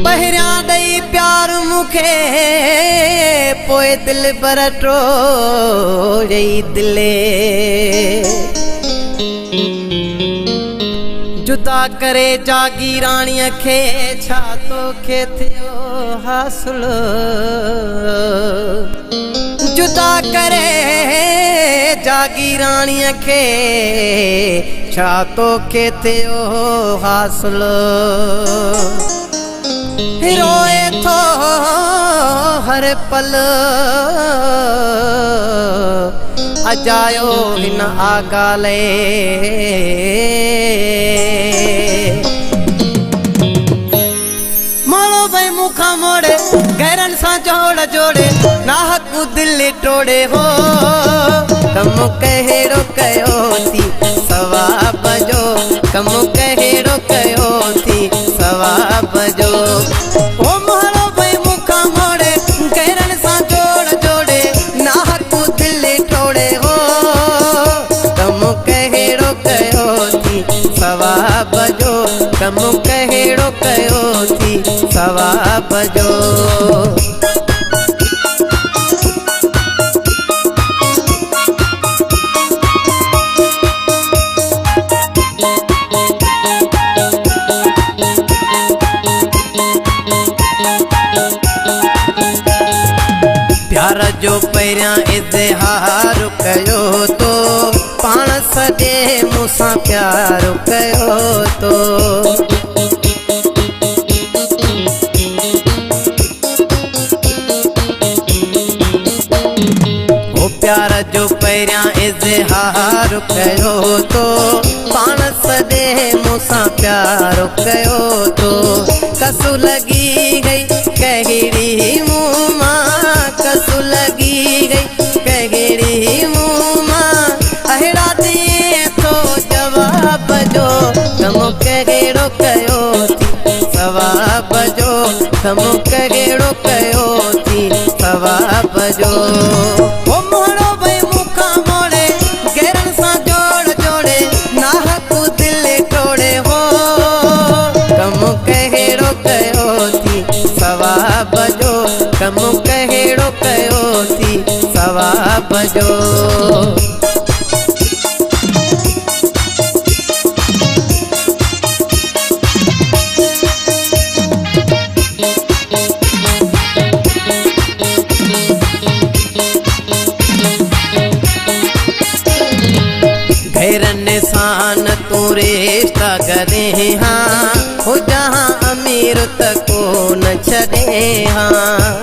पहिरिया दई प्यार मुखे पोए दिल पर टोड़ई दिले जुदा करे जागी राणीअ खे छा तोखे थियो हासिल जुदा करे जागी राणीअ खे छा तोखे थियो हासिल रोए थो हर पल अजायो हिन आगाले मोड़ो भाई मुखा मोड़े गैरन सा जोड़ जोड़े नाहक दिल टोड़े हो कम कहेड़ो कयो थी सवाब जो कम कहेड़ो कयो थी सवाब जो ओ मोड़ो भाई मुखा मोड़े गैरन सा जोड़ जोड़े नाहक दिल टोड़े हो कम कहेड़ो कयो थी सवाब जो कम कहेड़ो कयो थी सवाब जो प्यार जो पहिरियां इज़हार कयो तो पाण सॼे मूंसां प्यार कयो तो ओ प्यार जो पहिरियां इज़हार कयो तो पाण सॼे मूंसां प्यार कयो तो कसु लगी गई कहिड़ी मुँह मां कसु लगी गई कहिड़ी मुँह मां अहिड़ा दिए तो जवाब जो कम कहिड़ो कयो थी सवाब जो कम कहिड़ो कयो थी सवाब जो ओ मोड़ो भई मुखा मोड़े गैरन सां जोड़ जोड़े नाहक दिल टोड़े हो कम कहिड़ो कयो थी सवाब जो कम कहिड़ो कयो थी सवाब जो गैरन सान तू रिश्ता करे हाँ हो जहाँ अमीर तको न छड़े हाँ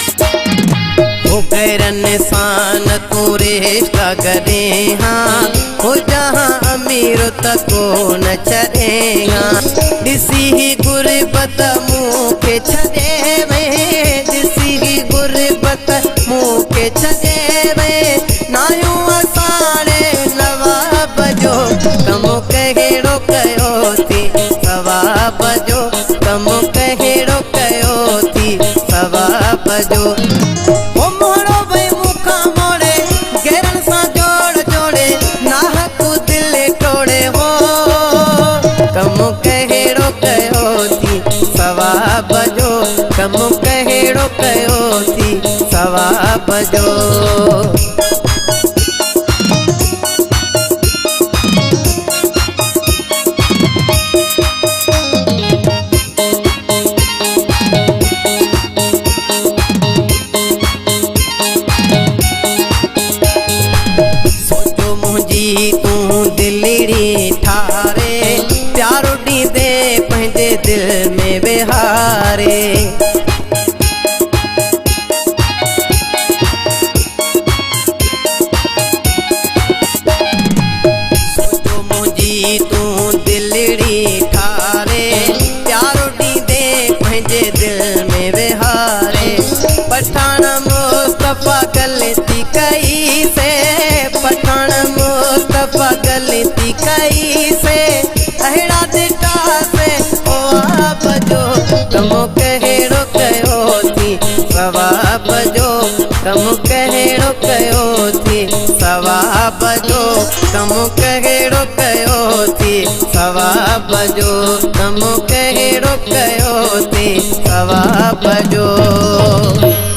हो गैरन सान तू रिश्ता करे हाँ हो जहाँ अमीर तको न छड़े हाँ ॾिसी ही गुरबत मूंखे छॾे वे ॾिसी ही गुरबत मूंखे छॾे वे नायूं असाणे नवाब जो कम कहिड़ो कयो थी सवाब जो कम कहिड़ो कयो थी सवाब जो ओ मोड़ो भई मुखा मोड़े गैरन सां जोड़ जोड़े नाहक दिल टोड़े हो कम कहिड़ो कयो थी सवाब जो कम कहिड़ो कयो थी सवाब जो सोचो मुंहिंजी तूं दिलड़ी ठारे प्यारो ॾींदे पंहिंजे दिल में विहारे सोचो मुंहिंजी तूं दिलड़ी ठारे प्यारो ॾींदे पंहिंजे दिल में विहारे पठान मुस्तफ़ा गलती कई से पठान कम कहिड़ो कयोसीं सवाब जो कम कहिड़ो कयोसीं सवाब जो कम कहिड़ो कयोसीं सवाब जो।